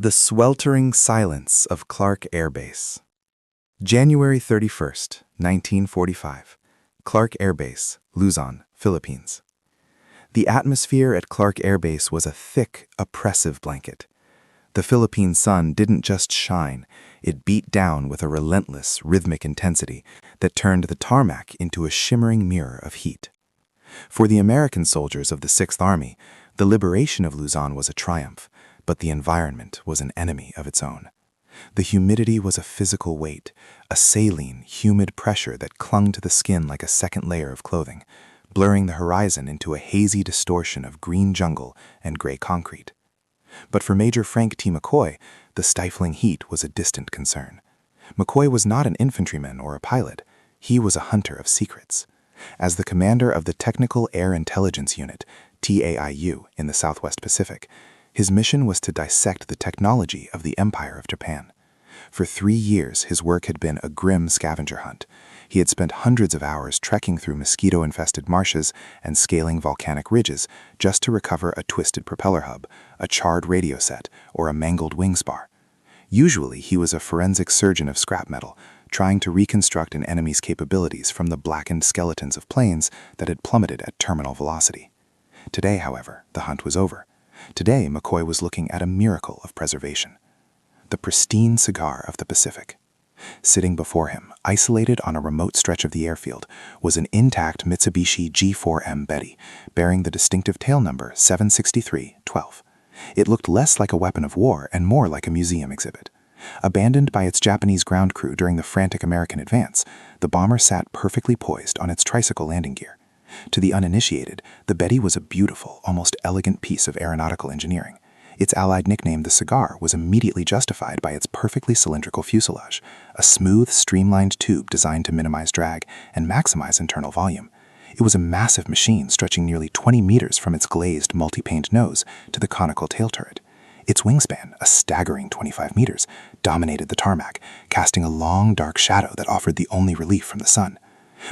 The sweltering silence of Clark Air Base. January 31st, 1945. Clark Air Base, Luzon, Philippines. The atmosphere at Clark Air Base was a thick, oppressive blanket. The Philippine sun didn't just shine, it beat down with a relentless, rhythmic intensity that turned the tarmac into a shimmering mirror of heat. For the American soldiers of the 6th Army, the liberation of Luzon was a triumph, but the environment was an enemy of its own. The humidity was a physical weight, a saline, humid pressure that clung to the skin like a second layer of clothing, blurring the horizon into a hazy distortion of green jungle and gray concrete. But for Major Frank T. McCoy, the stifling heat was a distant concern. McCoy was not an infantryman or a pilot. He was a hunter of secrets. As the commander of the Technical Air Intelligence Unit, TAIU, in the Southwest Pacific, his mission was to dissect the technology of the Empire of Japan. For 3 years, his work had been a grim scavenger hunt. He had spent hundreds of hours trekking through mosquito-infested marshes and scaling volcanic ridges just to recover a twisted propeller hub, a charred radio set, or a mangled wing spar. Usually, he was a forensic surgeon of scrap metal, trying to reconstruct an enemy's capabilities from the blackened skeletons of planes that had plummeted at terminal velocity. Today, however, the hunt was over. Today, McCoy was looking at a miracle of preservation. The pristine cigar of the Pacific. Sitting before him, isolated on a remote stretch of the airfield, was an intact Mitsubishi G4M Betty, bearing the distinctive tail number 76312. It looked less like a weapon of war and more like a museum exhibit. Abandoned by its Japanese ground crew during the frantic American advance, the bomber sat perfectly poised on its tricycle landing gear. To the uninitiated, the Betty was a beautiful, almost elegant piece of aeronautical engineering. Its allied nickname, the Cigar, was immediately justified by its perfectly cylindrical fuselage, a smooth, streamlined tube designed to minimize drag and maximize internal volume. It was a massive machine stretching nearly 20 meters from its glazed, multi-paned nose to the conical tail turret. Its wingspan, a staggering 25 meters, dominated the tarmac, casting a long, dark shadow that offered the only relief from the sun.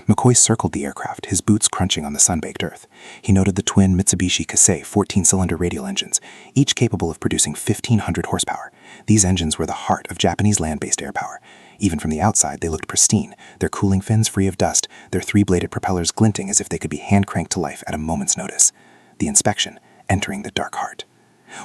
McCoy circled the aircraft, his boots crunching on the sun-baked earth. He noted the twin Mitsubishi Kasei 14-cylinder radial engines, each capable of producing 1,500 horsepower. These engines were the heart of Japanese land-based air power. Even from the outside, they looked pristine, their cooling fins free of dust, their 3-bladed propellers glinting as if they could be hand-cranked to life at a moment's notice. The inspection, entering the dark heart.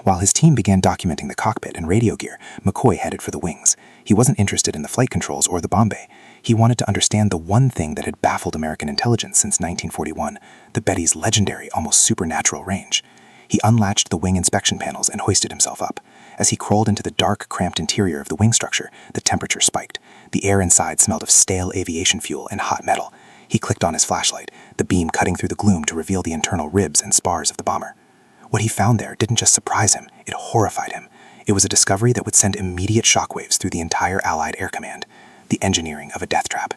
While his team began documenting the cockpit and radio gear, McCoy headed for the wings. He wasn't interested in the flight controls or the bomb bay. He wanted to understand the one thing that had baffled American intelligence since 1941, the Betty's legendary, almost supernatural range. He unlatched the wing inspection panels and hoisted himself up. As he crawled into the dark, cramped interior of the wing structure, the temperature spiked. The air inside smelled of stale aviation fuel and hot metal. He clicked on his flashlight, the beam cutting through the gloom to reveal the internal ribs and spars of the bomber. What he found there didn't just surprise him, it horrified him. It was a discovery that would send immediate shockwaves through the entire Allied Air Command. The engineering of a death trap.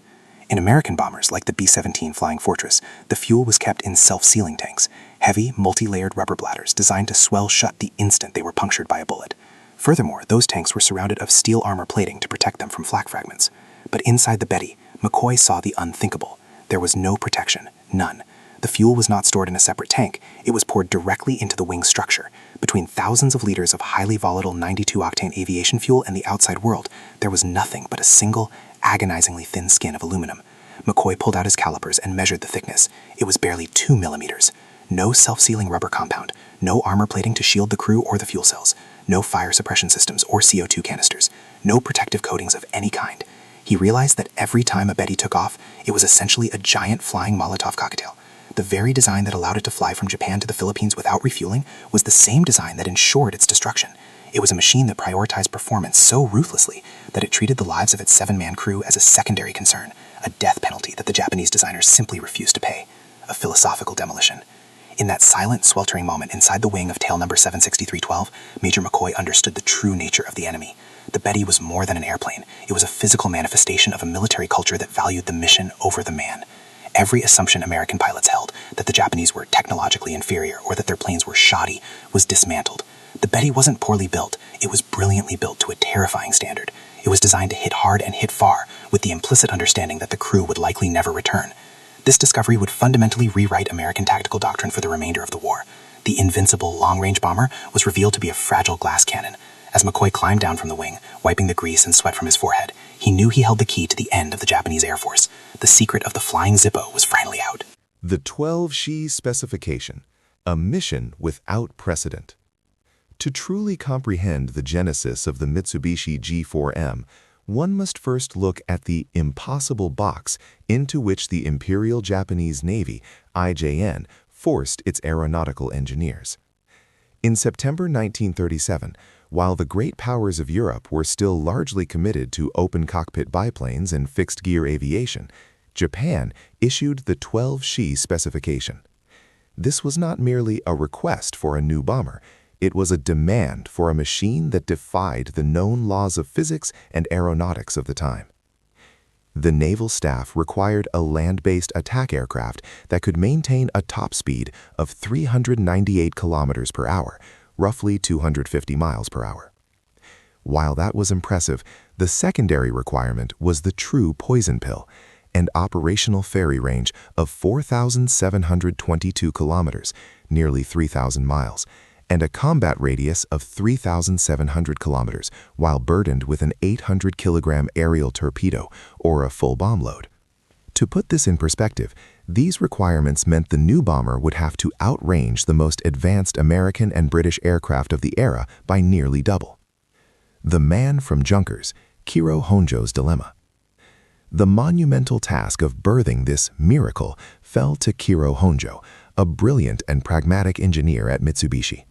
In American bombers like the B-17 Flying Fortress, the fuel was kept in self-sealing tanks, heavy, multi-layered rubber bladders designed to swell shut the instant they were punctured by a bullet. Furthermore, those tanks were surrounded of steel armor plating to protect them from flak fragments. But inside the Betty, McCoy saw the unthinkable. There was no protection, none. The fuel was not stored in a separate tank. It was poured directly into the wing structure. Between thousands of liters of highly volatile 92-octane aviation fuel and the outside world, there was nothing but a single, agonizingly thin skin of aluminum. McCoy pulled out his calipers and measured the thickness. It was barely 2 millimeters. No self-sealing rubber compound, no armor plating to shield the crew or the fuel cells, no fire suppression systems or CO2 canisters, no protective coatings of any kind. He realized that every time a Betty took off, it was essentially a giant flying Molotov cocktail. The very design that allowed it to fly from Japan to the Philippines without refueling was the same design that ensured its destruction. It was a machine that prioritized performance so ruthlessly that it treated the lives of its 7-man crew as a secondary concern, a death penalty that the Japanese designers simply refused to pay, a philosophical demolition. In that silent, sweltering moment inside the wing of tail number 76312, Major McCoy understood the true nature of the enemy. The Betty was more than an airplane. It was a physical manifestation of a military culture that valued the mission over the man. Every assumption American pilots held, that the Japanese were technologically inferior or that their planes were shoddy, was dismantled. The Betty wasn't poorly built, it was brilliantly built to a terrifying standard. It was designed to hit hard and hit far, with the implicit understanding that the crew would likely never return. This discovery would fundamentally rewrite American tactical doctrine for the remainder of the war. The invincible long-range bomber was revealed to be a fragile glass cannon. As McCoy climbed down from the wing, wiping the grease and sweat from his forehead, he knew he held the key to the end of the Japanese Air Force. The secret of the flying Zippo was finally out. The 12-Shi specification, a mission without precedent. To truly comprehend the genesis of the Mitsubishi G4M, one must first look at the impossible box into which the Imperial Japanese Navy, IJN, forced its aeronautical engineers. In September 1937, while the great powers of Europe were still largely committed to open-cockpit biplanes and fixed-gear aviation, Japan issued the 12-Shi specification. This was not merely a request for a new bomber, it was a demand for a machine that defied the known laws of physics and aeronautics of the time. The naval staff required a land-based attack aircraft that could maintain a top speed of 398 kilometers per hour, roughly 250 miles per hour. While that was impressive, the secondary requirement was the true poison pill, an operational ferry range of 4,722 kilometers, nearly 3,000 miles, and a combat radius of 3,700 kilometers while burdened with an 800-kilogram aerial torpedo or a full bomb load. To put this in perspective, these requirements meant the new bomber would have to outrange the most advanced American and British aircraft of the era by nearly double. The man from Junkers, Kiro Honjo's dilemma. The monumental task of birthing this miracle fell to Kiro Honjo, a brilliant and pragmatic engineer at Mitsubishi.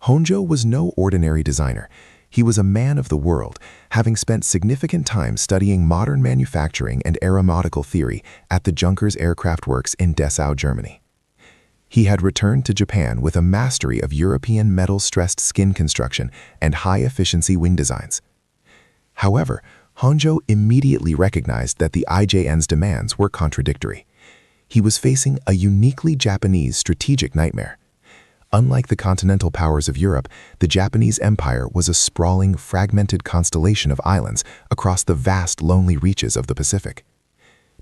Honjo was no ordinary designer. He was a man of the world, having spent significant time studying modern manufacturing and aeronautical theory at the Junkers Aircraft Works in Dessau, Germany. He had returned to Japan with a mastery of European metal-stressed skin construction and high-efficiency wing designs. However, Honjo immediately recognized that the IJN's demands were contradictory. He was facing a uniquely Japanese strategic nightmare. Unlike the continental powers of Europe, the Japanese Empire was a sprawling, fragmented constellation of islands across the vast, lonely reaches of the Pacific.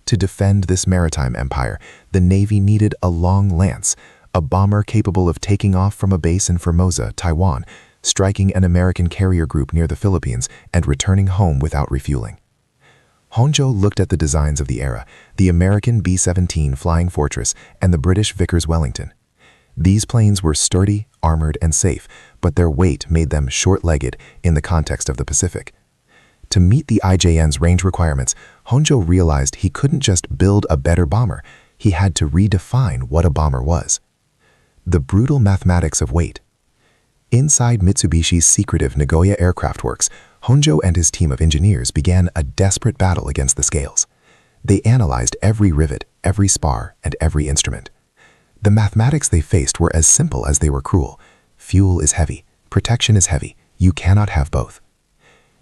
To defend this maritime empire, the Navy needed a long lance, a bomber capable of taking off from a base in Formosa, Taiwan, striking an American carrier group near the Philippines, and returning home without refueling. Honjo looked at the designs of the era, the American B-17 Flying Fortress and the British Vickers Wellington. These planes were sturdy, armored, and safe, but their weight made them short-legged in the context of the Pacific. To meet the IJN's range requirements, Honjo realized he couldn't just build a better bomber, he had to redefine what a bomber was. The brutal mathematics of weight. Inside Mitsubishi's secretive Nagoya Aircraft Works, Honjo and his team of engineers began a desperate battle against the scales. They analyzed every rivet, every spar, and every instrument. The mathematics they faced were as simple as they were cruel. Fuel is heavy, protection is heavy, you cannot have both.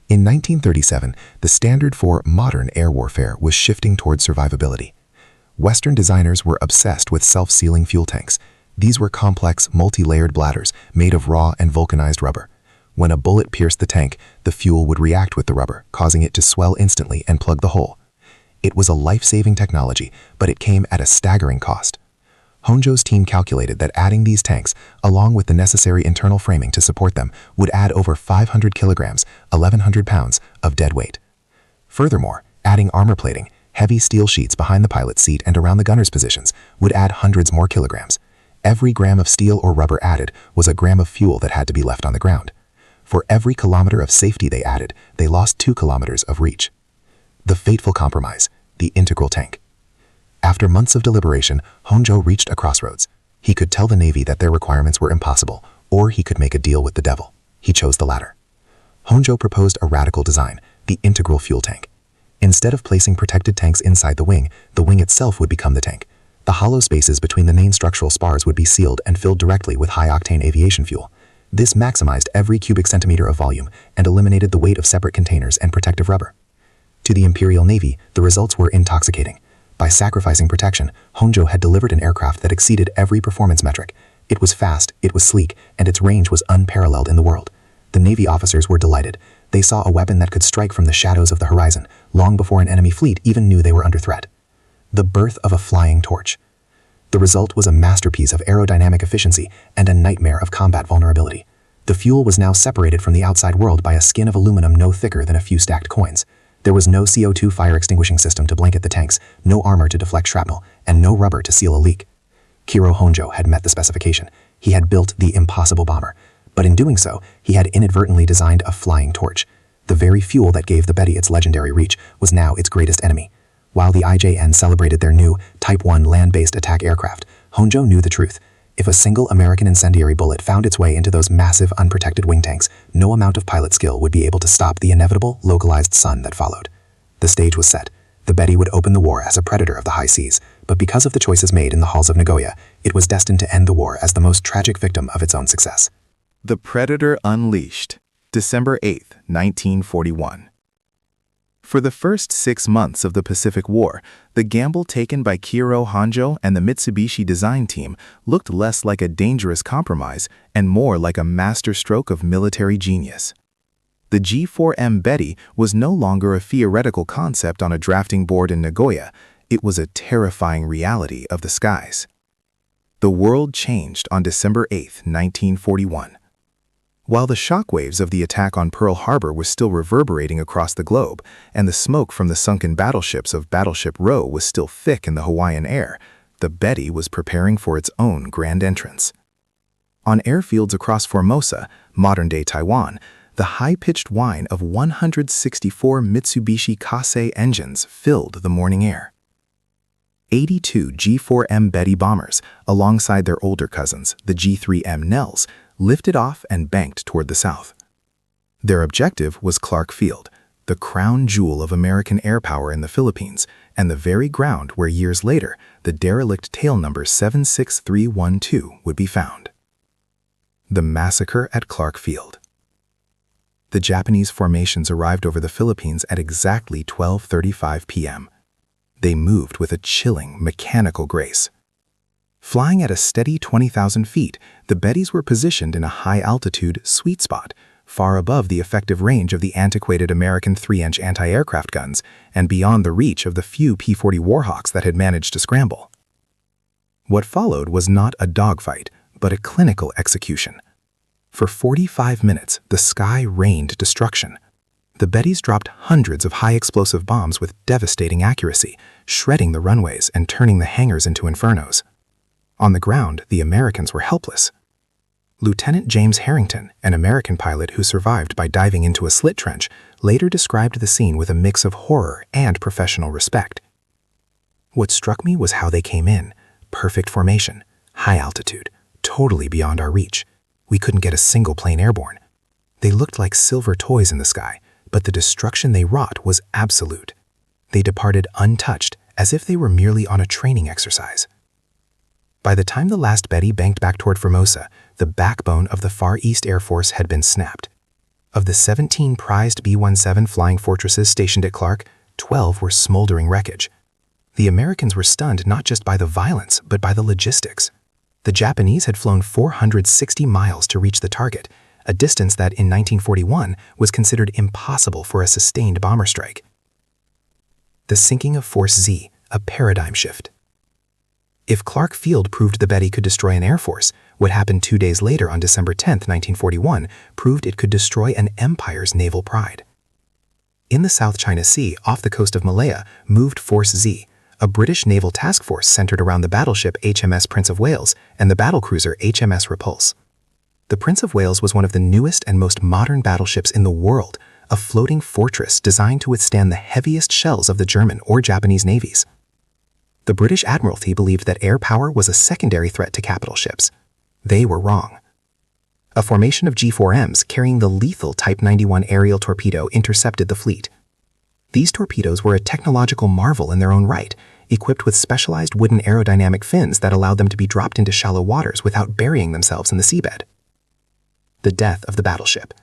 In 1937, the standard for modern air warfare was shifting towards survivability. Western designers were obsessed with self-sealing fuel tanks. These were complex, multi-layered bladders made of raw and vulcanized rubber. When a bullet pierced the tank, the fuel would react with the rubber, causing it to swell instantly and plug the hole. It was a life-saving technology, but it came at a staggering cost. Honjo's team calculated that adding these tanks, along with the necessary internal framing to support them, would add over 500 kilograms, 1,100 pounds, of dead weight. Furthermore, adding armor plating, heavy steel sheets behind the pilot's seat and around the gunner's positions, would add hundreds more kilograms. Every gram of steel or rubber added was a gram of fuel that had to be left on the ground. For every kilometer of safety they added, they lost 2 kilometers of reach. The fateful compromise, the integral tank. After months of deliberation, Honjo reached a crossroads. He could tell the Navy that their requirements were impossible, or he could make a deal with the devil. He chose the latter. Honjo proposed a radical design, the integral fuel tank. Instead of placing protected tanks inside the wing itself would become the tank. The hollow spaces between the main structural spars would be sealed and filled directly with high-octane aviation fuel. This maximized every cubic centimeter of volume and eliminated the weight of separate containers and protective rubber. To the Imperial Navy, the results were intoxicating. By sacrificing protection, Honjo had delivered an aircraft that exceeded every performance metric. It was fast, it was sleek, and its range was unparalleled in the world. The Navy officers were delighted. They saw a weapon that could strike from the shadows of the horizon, long before an enemy fleet even knew they were under threat. The birth of a flying torch. The result was a masterpiece of aerodynamic efficiency and a nightmare of combat vulnerability. The fuel was now separated from the outside world by a skin of aluminum no thicker than a few stacked coins. There was no CO2 fire extinguishing system to blanket the tanks, no armor to deflect shrapnel, and no rubber to seal a leak. Kiro Honjo had met the specification. He had built the impossible bomber, but in doing so, he had inadvertently designed a flying torch. The very fuel that gave the Betty its legendary reach was now its greatest enemy. While the IJN celebrated their new Type 1 land-based attack aircraft, Honjo knew the truth. If a single American incendiary bullet found its way into those massive, unprotected wing tanks, no amount of pilot skill would be able to stop the inevitable, localized sun that followed. The stage was set. The Betty would open the war as a predator of the high seas, but because of the choices made in the halls of Nagoya, it was destined to end the war as the most tragic victim of its own success. The Predator Unleashed, December 8, 1941. For the first 6 months of the Pacific War, the gamble taken by Kiro Honjo and the Mitsubishi design team looked less like a dangerous compromise and more like a masterstroke of military genius. The G4M Betty was no longer a theoretical concept on a drafting board in Nagoya, it was a terrifying reality of the skies. The world changed on December 8, 1941. While the shockwaves of the attack on Pearl Harbor were still reverberating across the globe, and the smoke from the sunken battleships of Battleship Row was still thick in the Hawaiian air, the Betty was preparing for its own grand entrance. On airfields across Formosa, modern-day Taiwan, the high-pitched whine of 164 Mitsubishi Kasei engines filled the morning air. 82 G4M Betty bombers, alongside their older cousins, the G3M Nels, lifted off and banked toward the south. Their objective was Clark Field, the crown jewel of American air power in the Philippines, and the very ground where years later the derelict tail number 76312 would be found. The massacre at Clark Field. The Japanese formations arrived over the Philippines at exactly 12:35 p.m. They moved with a chilling, mechanical grace. Flying at a steady 20,000 feet, the Bettys were positioned in a high-altitude sweet spot, far above the effective range of the antiquated American 3-inch anti-aircraft guns and beyond the reach of the few P-40 Warhawks that had managed to scramble. What followed was not a dogfight, but a clinical execution. For 45 minutes, the sky rained destruction. The Bettys dropped hundreds of high-explosive bombs with devastating accuracy, shredding the runways and turning the hangars into infernos. On the ground, the Americans were helpless. Lieutenant James Harrington, an American pilot who survived by diving into a slit trench, later described the scene with a mix of horror and professional respect. What struck me was how they came in. Perfect formation, high altitude, totally beyond our reach. We couldn't get a single plane airborne. They looked like silver toys in the sky, but the destruction they wrought was absolute. They departed untouched, as if they were merely on a training exercise. By the time the last Betty banked back toward Formosa, the backbone of the Far East Air Force had been snapped. Of the 17 prized B-17 flying fortresses stationed at Clark, 12 were smoldering wreckage. The Americans were stunned not just by the violence, but by the logistics. The Japanese had flown 460 miles to reach the target, a distance that in 1941 was considered impossible for a sustained bomber strike. The sinking of Force Z, a paradigm shift. If Clark Field proved the Betty could destroy an air force, what happened 2 days later on December 10, 1941, proved it could destroy an empire's naval pride. In the South China Sea, off the coast of Malaya, moved Force Z, a British naval task force centered around the battleship HMS Prince of Wales and the battlecruiser HMS Repulse. The Prince of Wales was one of the newest and most modern battleships in the world, a floating fortress designed to withstand the heaviest shells of the German or Japanese navies. The British Admiralty believed that air power was a secondary threat to capital ships. They were wrong. A formation of G4Ms carrying the lethal Type 91 aerial torpedo intercepted the fleet. These torpedoes were a technological marvel in their own right, equipped with specialized wooden aerodynamic fins that allowed them to be dropped into shallow waters without burying themselves in the seabed. The death of the battleship.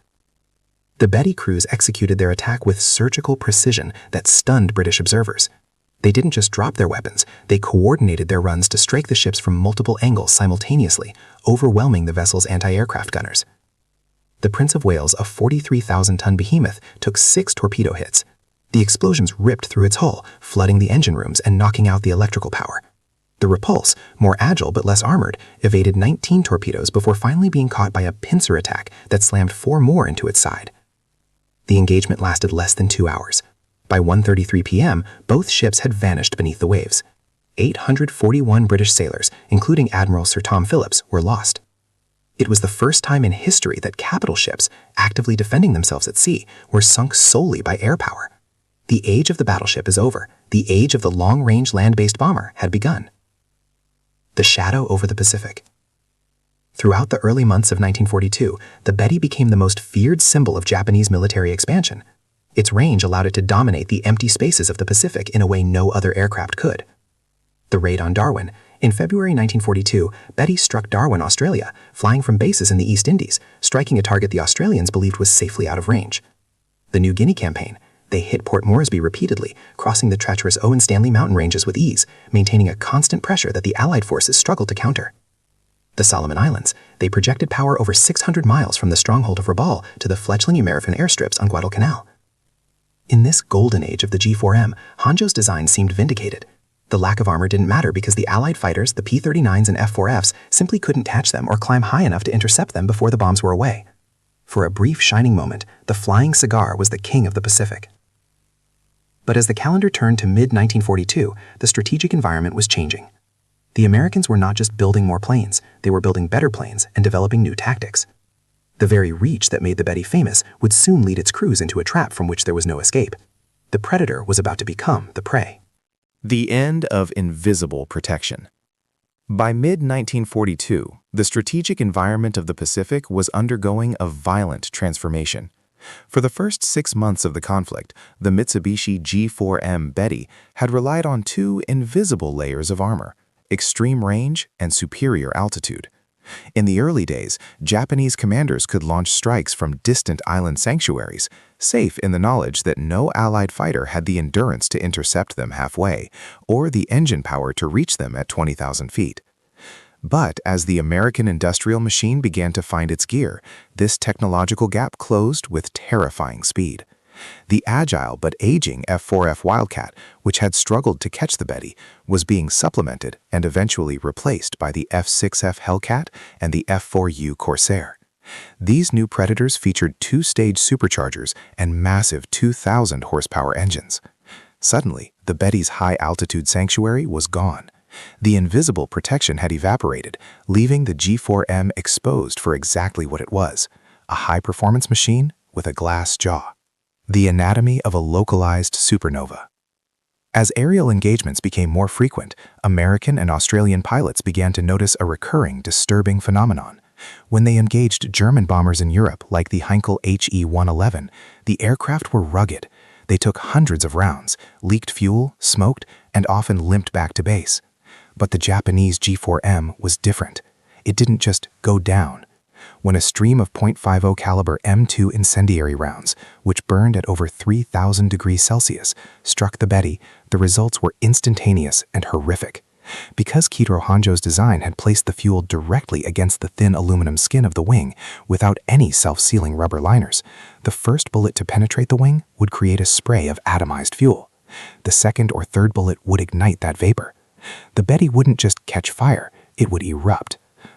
The Betty crews executed their attack with surgical precision that stunned British observers. They didn't just drop their weapons, they coordinated their runs to strike the ships from multiple angles simultaneously, overwhelming the vessel's anti-aircraft gunners. The Prince of Wales, a 43,000-ton behemoth, took 6 torpedo hits. The explosions ripped through its hull, flooding the engine rooms and knocking out the electrical power. The Repulse, more agile but less armored, evaded 19 torpedoes before finally being caught by a pincer attack that slammed 4 more into its side. The engagement lasted less than 2 hours. By 1:33 p.m., both ships had vanished beneath the waves. 841 British sailors, including Admiral Sir Tom Phillips, were lost. It was the first time in history that capital ships, actively defending themselves at sea, were sunk solely by air power. The age of the battleship is over. The age of the long-range land-based bomber had begun. The shadow over the Pacific. Throughout the early months of 1942, the Betty became the most feared symbol of Japanese military expansion. Its range allowed it to dominate the empty spaces of the Pacific in a way no other aircraft could. The raid on Darwin. In February 1942, Betty struck Darwin, Australia, flying from bases in the East Indies, striking a target the Australians believed was safely out of range. The New Guinea campaign. They hit Port Moresby repeatedly, crossing the treacherous Owen Stanley mountain ranges with ease, maintaining a constant pressure that the Allied forces struggled to counter. The Solomon Islands. They projected power over 600 miles from the stronghold of Rabaul to the fledgling American airstrips on Guadalcanal. In this golden age of the G4M, Honjo's design seemed vindicated. The lack of armor didn't matter because the Allied fighters, the P-39s and F-4Fs, simply couldn't catch them or climb high enough to intercept them before the bombs were away. For a brief shining moment, the Flying Cigar was the king of the Pacific. But as the calendar turned to mid-1942, the strategic environment was changing. The Americans were not just building more planes, they were building better planes and developing new tactics. The very reach that made the Betty famous would soon lead its crews into a trap from which there was no escape. The predator was about to become the prey. The end of invisible protection. By mid-1942, the strategic environment of the Pacific was undergoing a violent transformation. For the first 6 months of the conflict, the Mitsubishi G4M Betty had relied on 2 invisible layers of armor: extreme range and superior altitude. In the early days, Japanese commanders could launch strikes from distant island sanctuaries, safe in the knowledge that no Allied fighter had the endurance to intercept them halfway, or the engine power to reach them at 20,000 feet. But as the American industrial machine began to find its gear, this technological gap closed with terrifying speed. The agile but aging F-4F Wildcat, which had struggled to catch the Betty, was being supplemented and eventually replaced by the F-6F Hellcat and the F-4U Corsair. These new Predators featured 2-stage superchargers and massive 2,000 horsepower engines. Suddenly, the Betty's high-altitude sanctuary was gone. The invisible protection had evaporated, leaving the G4M exposed for exactly what it was: a high-performance machine with a glass jaw. The anatomy of a localized supernova. As aerial engagements became more frequent, American and Australian pilots began to notice a recurring, disturbing phenomenon. When they engaged German bombers in Europe, like the Heinkel HE-111, the aircraft were rugged. They took hundreds of rounds, leaked fuel, smoked, and often limped back to base. But the Japanese G4M was different. It didn't just go down. When a stream of .50 caliber M2 incendiary rounds, which burned at over 3,000 degrees Celsius, struck the Betty, the results were instantaneous and horrific. Because Kitaro Honjo's design had placed the fuel directly against the thin aluminum skin of the wing without any self-sealing rubber liners, the first bullet to penetrate the wing would create a spray of atomized fuel. The second or third bullet would ignite that vapor. The Betty wouldn't just catch fire, it would erupt.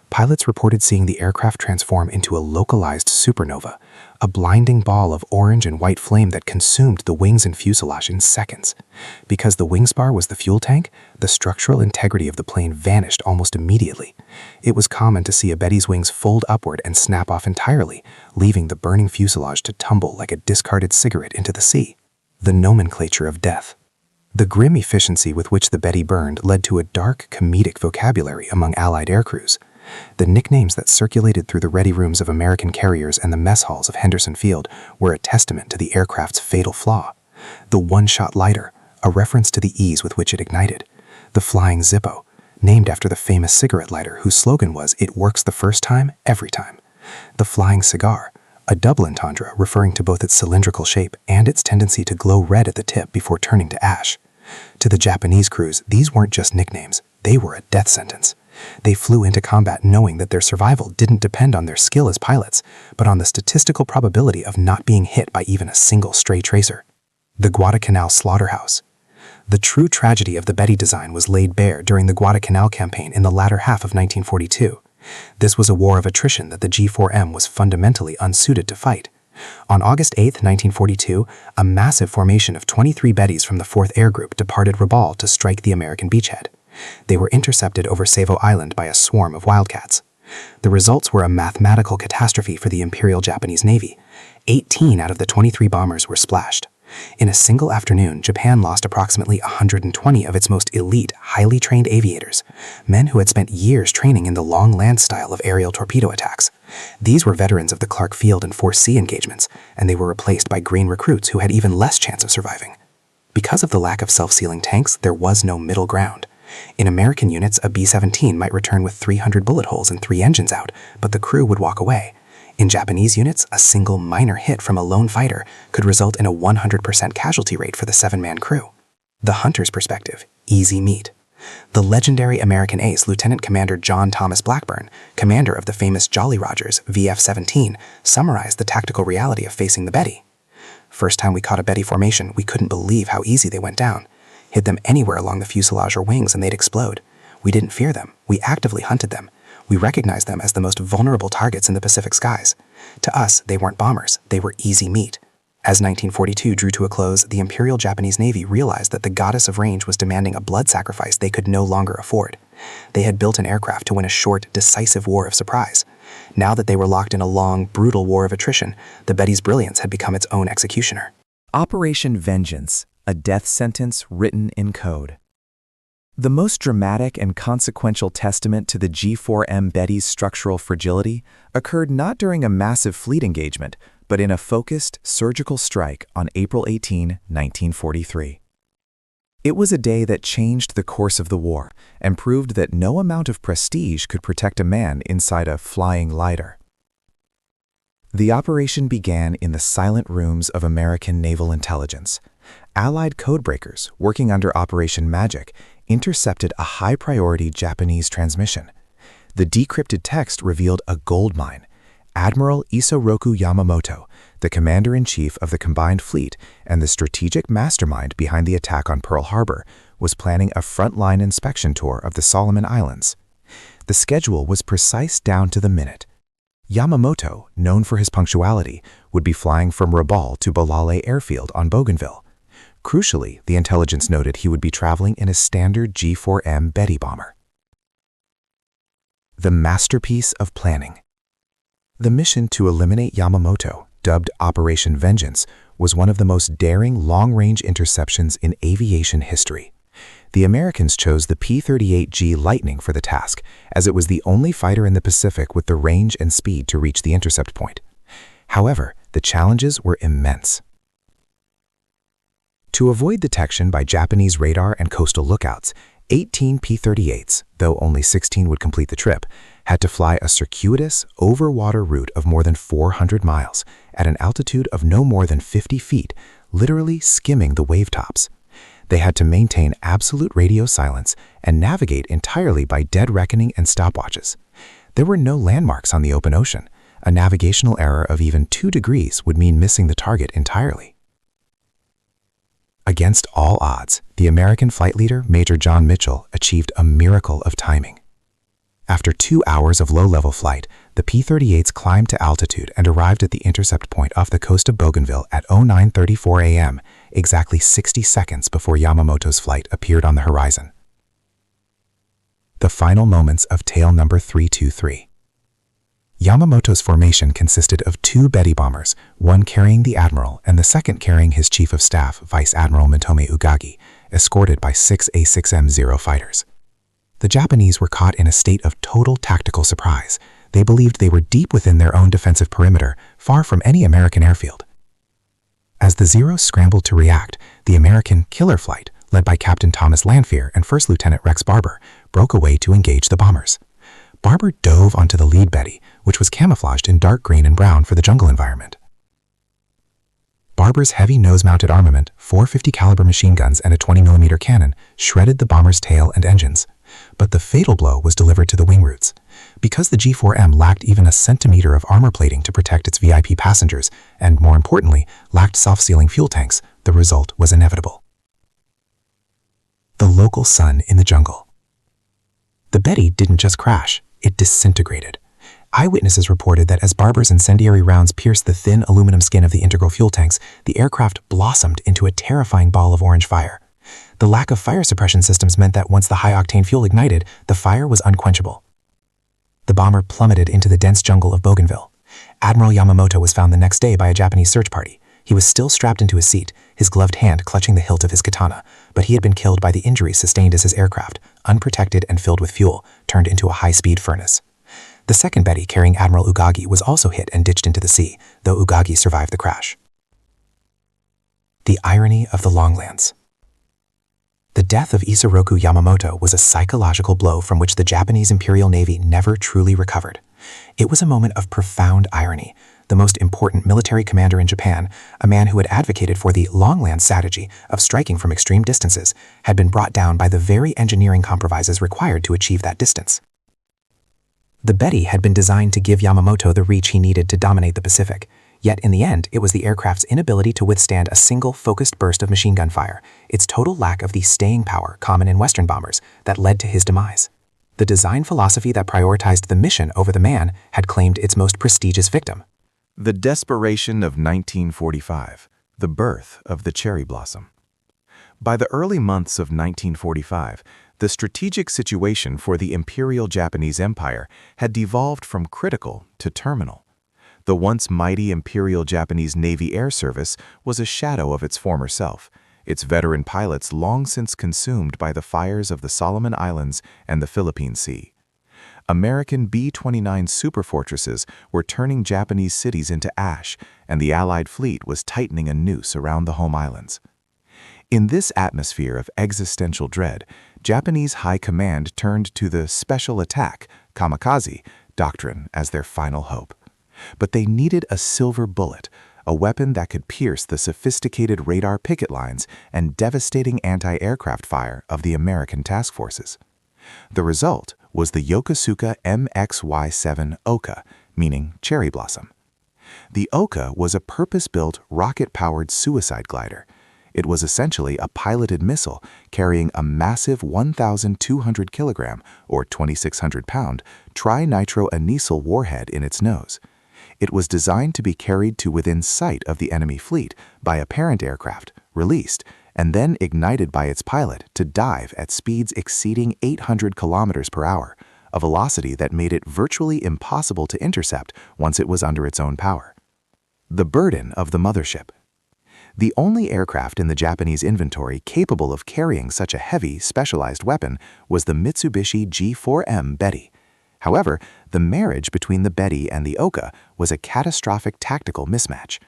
Pilots reported seeing the aircraft transform into a localized supernova, a blinding ball of orange and white flame that consumed the wings and fuselage in seconds. Because the wing spar was the fuel tank, the structural integrity of the plane vanished almost immediately. It was common to see a Betty's wings fold upward and snap off entirely, leaving the burning fuselage to tumble like a discarded cigarette into the sea. The nomenclature of death. The grim efficiency with which the Betty burned led to a dark, comedic vocabulary among Allied aircrews. The nicknames that circulated through the ready rooms of American carriers and the mess halls of Henderson Field were a testament to the aircraft's fatal flaw. The one-shot lighter, a reference to the ease with which it ignited. The flying Zippo, named after the famous cigarette lighter whose slogan was, "It works the first time, every time." The flying cigar, a double entendre referring to both its cylindrical shape and its tendency to glow red at the tip before turning to ash. To the Japanese crews, these weren't just nicknames, they were a death sentence. They flew into combat knowing that their survival didn't depend on their skill as pilots, but on the statistical probability of not being hit by even a single stray tracer. The Guadalcanal slaughterhouse. The true tragedy of the Betty design was laid bare during the Guadalcanal campaign in the latter half of 1942. This was a war of attrition that the G4M was fundamentally unsuited to fight. On August 8, 1942, a massive formation of 23 Bettys from the 4th Air Group departed Rabaul to strike the American beachhead. They were intercepted over Savo Island by a swarm of wildcats. The results were a mathematical catastrophe for the Imperial Japanese Navy. 18 out of the 23 bombers were splashed. In a single afternoon, Japan lost approximately 120 of its most elite, highly trained aviators, men who had spent years training in the long land style of aerial torpedo attacks. These were veterans of the Clark Field and Force C engagements, and they were replaced by green recruits who had even less chance of surviving. Because of the lack of self-sealing tanks, there was no middle ground. In American units, a B-17 might return with 300 bullet holes and 3 engines out, but the crew would walk away. In Japanese units, a single minor hit from a lone fighter could result in a 100% casualty rate for the 7-man crew. The hunter's perspective, easy meat. The legendary American ace, Lieutenant Commander John Thomas Blackburn, commander of the famous Jolly Rogers VF-17, summarized the tactical reality of facing the Betty. First time we caught a Betty formation, we couldn't believe how easy they went down. Hit them anywhere along the fuselage or wings and they'd explode. We didn't fear them. We actively hunted them. We recognized them as the most vulnerable targets in the Pacific skies. To us, they weren't bombers. They were easy meat. As 1942 drew to a close, the Imperial Japanese Navy realized that the goddess of range was demanding a blood sacrifice they could no longer afford. They had built an aircraft to win a short, decisive war of surprise. Now that they were locked in a long, brutal war of attrition, the Betty's brilliance had become its own executioner. Operation Vengeance, a death sentence written in code. The most dramatic and consequential testament to the G4M Betty's structural fragility occurred not during a massive fleet engagement, but in a focused, surgical strike on April 18, 1943. It was a day that changed the course of the war and proved that no amount of prestige could protect a man inside a flying lighter. The operation began in the silent rooms of American naval intelligence. Allied codebreakers, working under Operation Magic, intercepted a high-priority Japanese transmission. The decrypted text revealed a gold mine. Admiral Isoroku Yamamoto, the commander-in-chief of the combined fleet and the strategic mastermind behind the attack on Pearl Harbor, was planning a frontline inspection tour of the Solomon Islands. The schedule was precise down to the minute. Yamamoto, known for his punctuality, would be flying from Rabaul to Balale Airfield on Bougainville. Crucially, the intelligence noted he would be traveling in a standard G4M Betty bomber. The masterpiece of planning. The mission to eliminate Yamamoto, dubbed Operation Vengeance, was one of the most daring long-range interceptions in aviation history. The Americans chose the P-38G Lightning for the task, as it was the only fighter in the Pacific with the range and speed to reach the intercept point. However, the challenges were immense. To avoid detection by Japanese radar and coastal lookouts, 18 P-38s, though only 16 would complete the trip, had to fly a circuitous, over-water route of more than 400 miles at an altitude of no more than 50 feet, literally skimming the wave tops. They had to maintain absolute radio silence and navigate entirely by dead reckoning and stopwatches. There were no landmarks on the open ocean. A navigational error of even 2 degrees would mean missing the target entirely. Against all odds, the American flight leader, Major John Mitchell, achieved a miracle of timing. After 2 hours of low-level flight, the P-38s climbed to altitude and arrived at the intercept point off the coast of Bougainville at 09:34 a.m., exactly 60 seconds before Yamamoto's flight appeared on the horizon. The final moments of tail number 323. Yamamoto's formation consisted of 2 Betty bombers, one carrying the admiral and the second carrying his chief of staff, Vice Admiral Mitome Ugagi, escorted by 6 A6M-0 fighters. The Japanese were caught in a state of total tactical surprise. They believed they were deep within their own defensive perimeter, far from any American airfield. As the Zeros scrambled to react, the American killer flight, led by Captain Thomas Lanphier and First Lieutenant Rex Barber, broke away to engage the bombers. Barber dove onto the lead Betty, which was camouflaged in dark green and brown for the jungle environment. Barber's heavy nose-mounted armament, 450 caliber machine guns and a 20mm cannon, shredded the bomber's tail and engines. But the fatal blow was delivered to the wing roots. Because the G4M lacked even a centimeter of armor plating to protect its VIP passengers, and more importantly, lacked self-sealing fuel tanks, the result was inevitable. the local sun in the jungle. The Betty didn't just crash, it disintegrated. Eyewitnesses reported that as Barber's incendiary rounds pierced the thin aluminum skin of the integral fuel tanks, the aircraft blossomed into a terrifying ball of orange fire. The lack of fire suppression systems meant that once the high-octane fuel ignited, the fire was unquenchable. The bomber plummeted into the dense jungle of Bougainville. Admiral Yamamoto was found the next day by a Japanese search party. He was still strapped into his seat, his gloved hand clutching the hilt of his katana, but he had been killed by the injuries sustained as his aircraft, unprotected and filled with fuel, turned into a high-speed furnace. The second Betty, carrying Admiral Ugagi, was also hit and ditched into the sea, though Ugagi survived the crash. The irony of the Longlands. The death of Isoroku Yamamoto was a psychological blow from which the Japanese Imperial Navy never truly recovered. It was a moment of profound irony. The most important military commander in Japan, a man who had advocated for the Longland strategy of striking from extreme distances, had been brought down by the very engineering compromises required to achieve that distance. The Betty had been designed to give Yamamoto the reach he needed to dominate the Pacific, yet in the end it was the aircraft's inability to withstand a single focused burst of machine gun fire, its total lack of the staying power common in Western bombers, that led to his demise. The design philosophy that prioritized the mission over the man had claimed its most prestigious victim. The desperation of 1945, the birth of the cherry blossom. By the early months of 1945, the strategic situation for the Imperial Japanese Empire had devolved from critical to terminal. The once mighty Imperial Japanese Navy Air Service was a shadow of its former self, its veteran pilots long since consumed by the fires of the Solomon Islands and the Philippine Sea. American B-29 superfortresses were turning Japanese cities into ash, and the Allied fleet was tightening a noose around the home islands. In this atmosphere of existential dread, Japanese high command turned to the special attack, kamikaze, doctrine as their final hope. But they needed a silver bullet, a weapon that could pierce the sophisticated radar picket lines and devastating anti-aircraft fire of the American task forces. The result was the Yokosuka MXY-7 Oka, meaning cherry blossom. The Oka was a purpose-built, rocket-powered suicide glider. It was essentially a piloted missile carrying a massive 1,200 kilogram or 2,600 pound trinitroanisal warhead in its nose. It was designed to be carried to within sight of the enemy fleet by a parent aircraft, released, and then ignited by its pilot to dive at speeds exceeding 800 kilometers per hour, a velocity that made it virtually impossible to intercept once it was under its own power. The burden of the mothership. The only aircraft in the Japanese inventory capable of carrying such a heavy, specialized weapon was the Mitsubishi G4M Betty. However, the marriage between the Betty and the Oka was a catastrophic tactical mismatch.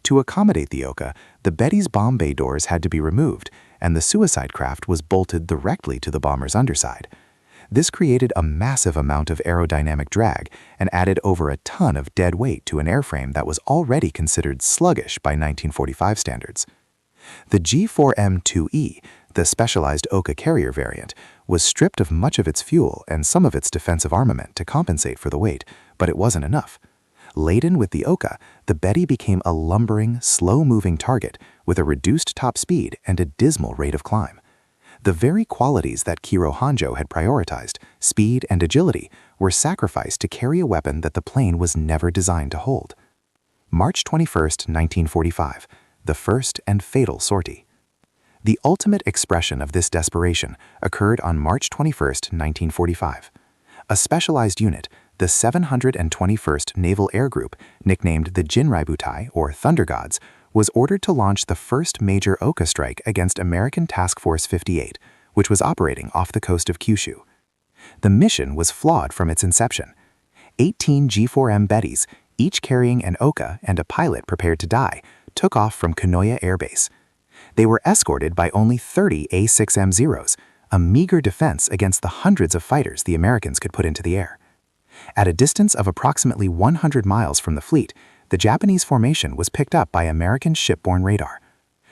To accommodate the Oka, the Betty's bomb bay doors had to be removed, and the suicide craft was bolted directly to the bomber's underside. This created a massive amount of aerodynamic drag and added over a ton of dead weight to an airframe that was already considered sluggish by 1945 standards. The G4M2E, the specialized Oka carrier variant, was stripped of much of its fuel and some of its defensive armament to compensate for the weight, but it wasn't enough. Laden with the Oka, the Betty became a lumbering, slow-moving target with a reduced top speed and a dismal rate of climb. The very qualities that Kiro Honjo had prioritized, speed and agility, were sacrificed to carry a weapon that the plane was never designed to hold. March 21, 1945, the first and fatal sortie. The ultimate expression of this desperation occurred on March 21, 1945. A specialized unit, the 721st Naval Air Group, nicknamed the Jinrai-butai, or Thunder Gods, was ordered to launch the first major Oka strike against American Task Force 58, which was operating off the coast of Kyushu. The mission was flawed from its inception. 18 G4M Bettys, each carrying an Oka and a pilot prepared to die, took off from Kanoya Air Base. They were escorted by only 30 A6M Zeros, a meager defense against the hundreds of fighters the Americans could put into the air. At a distance of approximately 100 miles from the fleet, the Japanese formation was picked up by American shipborne radar.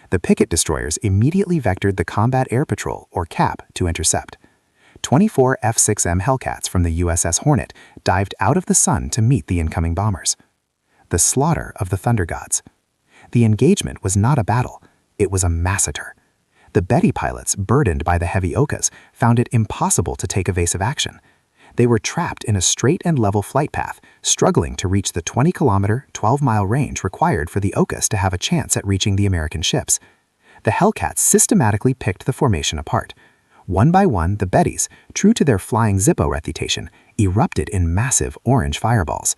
The picket destroyers immediately vectored the Combat Air Patrol, or CAP, to intercept. 24 F-6M Hellcats from the USS Hornet dived out of the sun to meet the incoming bombers. The slaughter of the Thunder Gods. The engagement was not a battle, it was a massacre. The Betty pilots, burdened by the heavy Okas, found it impossible to take evasive action. They were trapped in a straight and level flight path, struggling to reach the 20-kilometer, 12-mile range required for the Okas to have a chance at reaching the American ships. The Hellcats systematically picked the formation apart. One by one, the Bettys, true to their flying Zippo reputation, erupted in massive orange fireballs.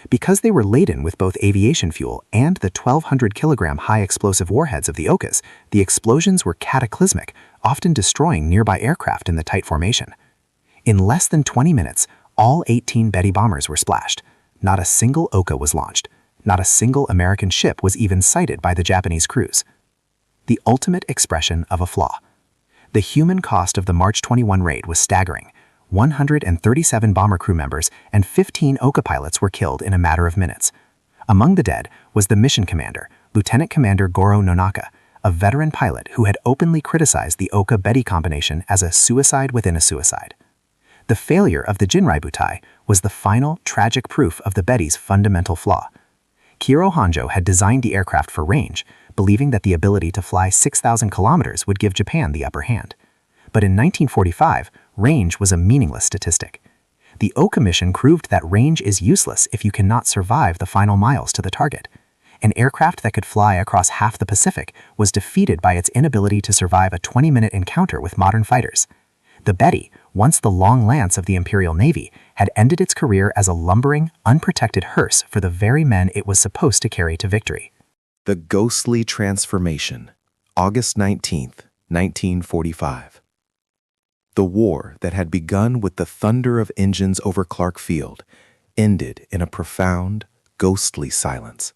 Because they were laden with both aviation fuel and the 1,200-kilogram high-explosive warheads of the Okas, the explosions were cataclysmic, often destroying nearby aircraft in the tight formation. In less than 20 minutes, all 18 Betty bombers were splashed. Not a single Oka was launched. Not a single American ship was even sighted by the Japanese crews. The ultimate expression of a flaw. The human cost of the March 21 raid was staggering. 137 bomber crew members and 15 Oka pilots were killed in a matter of minutes. Among the dead was the mission commander, Lieutenant Commander Goro Nonaka, a veteran pilot who had openly criticized the Oka-Betty combination as a suicide within a suicide. The failure of the Jinrai Butai was the final, tragic proof of the Betty's fundamental flaw. Kiro Honjo had designed the aircraft for range, believing that the ability to fly 6,000 kilometers would give Japan the upper hand. But in 1945, range was a meaningless statistic. The Oka mission proved that range is useless if you cannot survive the final miles to the target. An aircraft that could fly across half the Pacific was defeated by its inability to survive a 20-minute encounter with modern fighters. The Betty, once the long lance of the Imperial Navy, had ended its career as a lumbering, unprotected hearse for the very men it was supposed to carry to victory. The ghostly transformation, August 19th, 1945. The war that had begun with the thunder of engines over Clark Field ended in a profound, ghostly silence.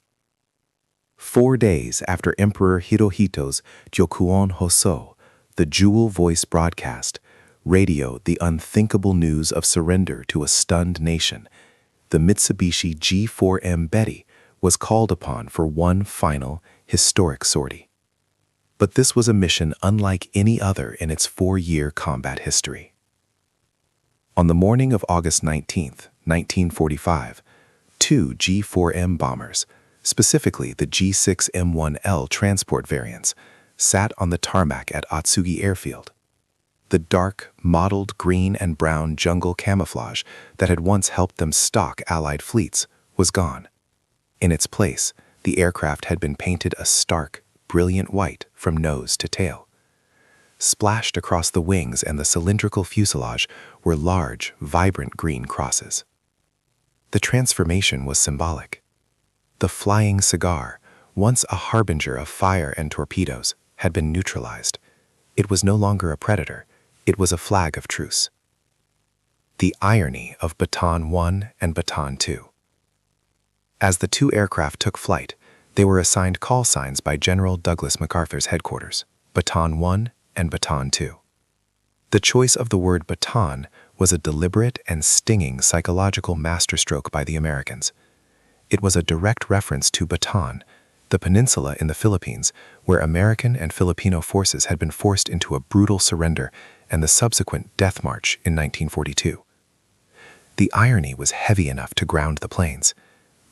4 days after Emperor Hirohito's Gyokuon Hoso, the jewel voice broadcast, radioed the unthinkable news of surrender to a stunned nation, the Mitsubishi G4M Betty was called upon for one final, historic sortie. But this was a mission unlike any other in its 4-year combat history. On the morning of August 19th, 1945, 2 G4M bombers, specifically the G6M1L transport variants, sat on the tarmac at Atsugi Airfield. The dark, mottled green and brown jungle camouflage that had once helped them stalk Allied fleets was gone. In its place, the aircraft had been painted a stark, brilliant white from nose to tail. Splashed across the wings and the cylindrical fuselage were large, vibrant green crosses. The transformation was symbolic. The flying cigar, once a harbinger of fire and torpedoes, had been neutralized. It was no longer a predator. It was a flag of truce. The irony of Baton 1 and Baton 2. As the 2 aircraft took flight, they were assigned call signs by General Douglas MacArthur's headquarters, Baton 1 and Baton 2. The choice of the word baton was a deliberate and stinging psychological masterstroke by the Americans. It was a direct reference to Bataan, the peninsula in the Philippines, where American and Filipino forces had been forced into a brutal surrender and the subsequent death march in 1942. The irony was heavy enough to ground the planes.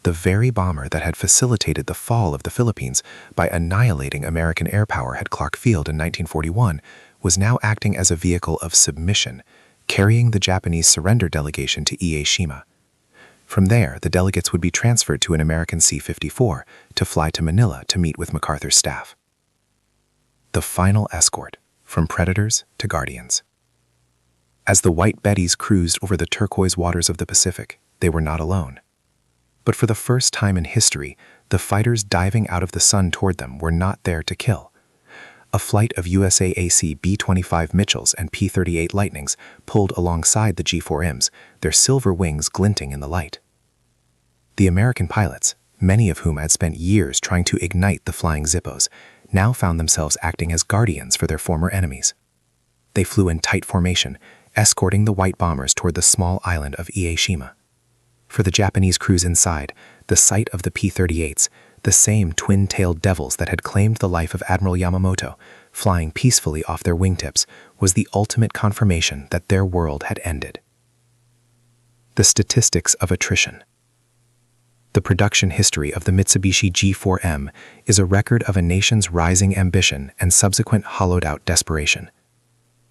The very bomber that had facilitated the fall of the Philippines by annihilating American air power at Clark Field in 1941 was now acting as a vehicle of submission, carrying the Japanese surrender delegation to Ieshima. From there, the delegates would be transferred to an American C-54 to fly to Manila to meet with MacArthur's staff. The final escort, from predators to guardians. As the White Bettys cruised over the turquoise waters of the Pacific, they were not alone. But for the first time in history, the fighters diving out of the sun toward them were not there to kill. A flight of USAAC B-25 Mitchells and P-38 Lightnings pulled alongside the G4Ms, their silver wings glinting in the light. The American pilots, many of whom had spent years trying to ignite the flying Zippos, now found themselves acting as guardians for their former enemies. They flew in tight formation, escorting the white bombers toward the small island of Ieshima. For the Japanese crews inside, the sight of the P-38s, the same twin-tailed devils that had claimed the life of Admiral Yamamoto, flying peacefully off their wingtips, was the ultimate confirmation that their world had ended. The statistics of attrition. The production history of the Mitsubishi G4M is a record of a nation's rising ambition and subsequent hollowed-out desperation.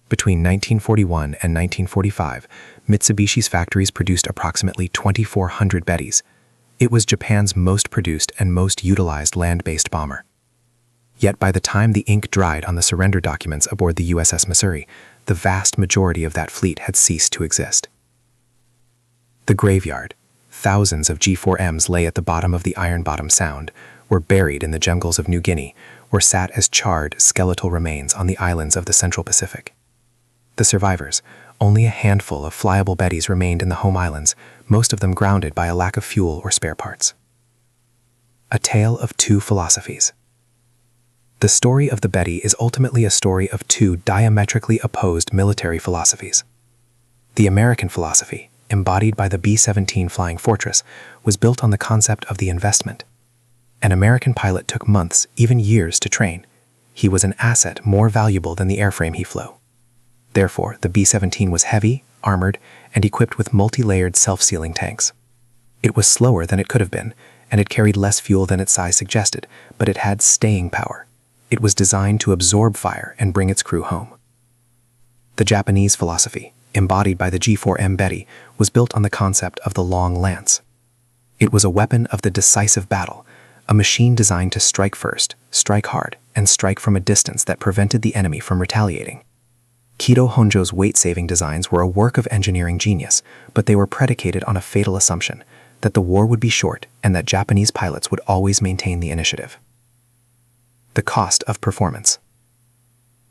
Between 1941 and 1945, Mitsubishi's factories produced approximately 2,400 Bettys. It was Japan's most produced and most utilized land-based bomber. Yet by the time the ink dried on the surrender documents aboard the USS Missouri, the vast majority of that fleet had ceased to exist. The graveyard. Thousands of G4Ms lay at the bottom of the Iron Bottom Sound, were buried in the jungles of New Guinea, or sat as charred, skeletal remains on the islands of the Central Pacific. The survivors, only a handful of flyable Bettys remained in the home islands, most of them grounded by a lack of fuel or spare parts. A tale of two philosophies. The story of the Betty is ultimately a story of two diametrically opposed military philosophies. The American philosophy, embodied by the B-17 Flying Fortress, was built on the concept of the investment. An American pilot took months, even years, to train. He was an asset more valuable than the airframe he flew. Therefore, the B-17 was heavy, armored, and equipped with multi-layered self-sealing tanks. It was slower than it could have been, and it carried less fuel than its size suggested, but it had staying power. It was designed to absorb fire and bring its crew home. The Japanese philosophy, embodied by the G4M Betty, was built on the concept of the long lance. It was a weapon of the decisive battle, a machine designed to strike first, strike hard, and strike from a distance that prevented the enemy from retaliating. Kido Honjo's weight-saving designs were a work of engineering genius, but they were predicated on a fatal assumption, that the war would be short and that Japanese pilots would always maintain the initiative. The cost of performance.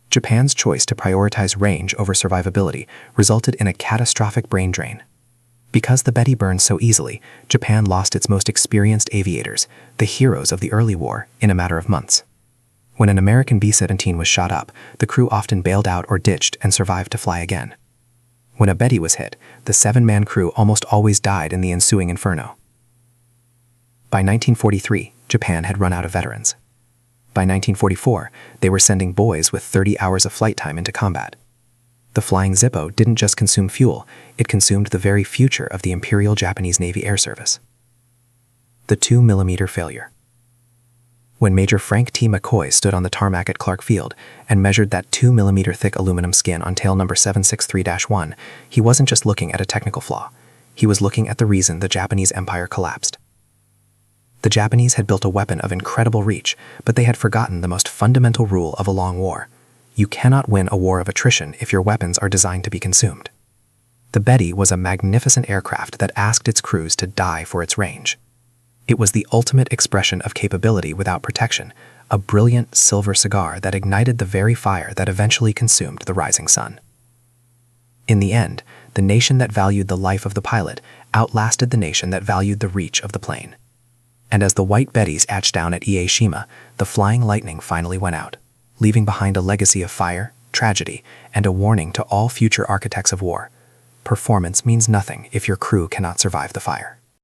Japan's choice to prioritize range over survivability resulted in a catastrophic brain drain. Because the Betty burned so easily, Japan lost its most experienced aviators, the heroes of the early war, in a matter of months. When an American B-17 was shot up, the crew often bailed out or ditched and survived to fly again. When a Betty was hit, the 7-man crew almost always died in the ensuing inferno. By 1943, Japan had run out of veterans. By 1944, they were sending boys with 30 hours of flight time into combat. The flying Zippo didn't just consume fuel, it consumed the very future of the Imperial Japanese Navy Air Service. The 2mm failure. When Major Frank T. McCoy stood on the tarmac at Clark Field and measured that 2mm thick aluminum skin on tail number 763-1, he wasn't just looking at a technical flaw. He was looking at the reason the Japanese empire collapsed. The Japanese had built a weapon of incredible reach, but they had forgotten the most fundamental rule of a long war. You cannot win a war of attrition if your weapons are designed to be consumed. The Betty was a magnificent aircraft that asked its crews to die for its range. It was the ultimate expression of capability without protection, a brilliant silver cigar that ignited the very fire that eventually consumed the rising sun. In the end, the nation that valued the life of the pilot outlasted the nation that valued the reach of the plane. And as the white Bettys etched down at Ie Shima, the flying lightning finally went out, leaving behind a legacy of fire, tragedy, and a warning to all future architects of war. Performance means nothing if your crew cannot survive the fire.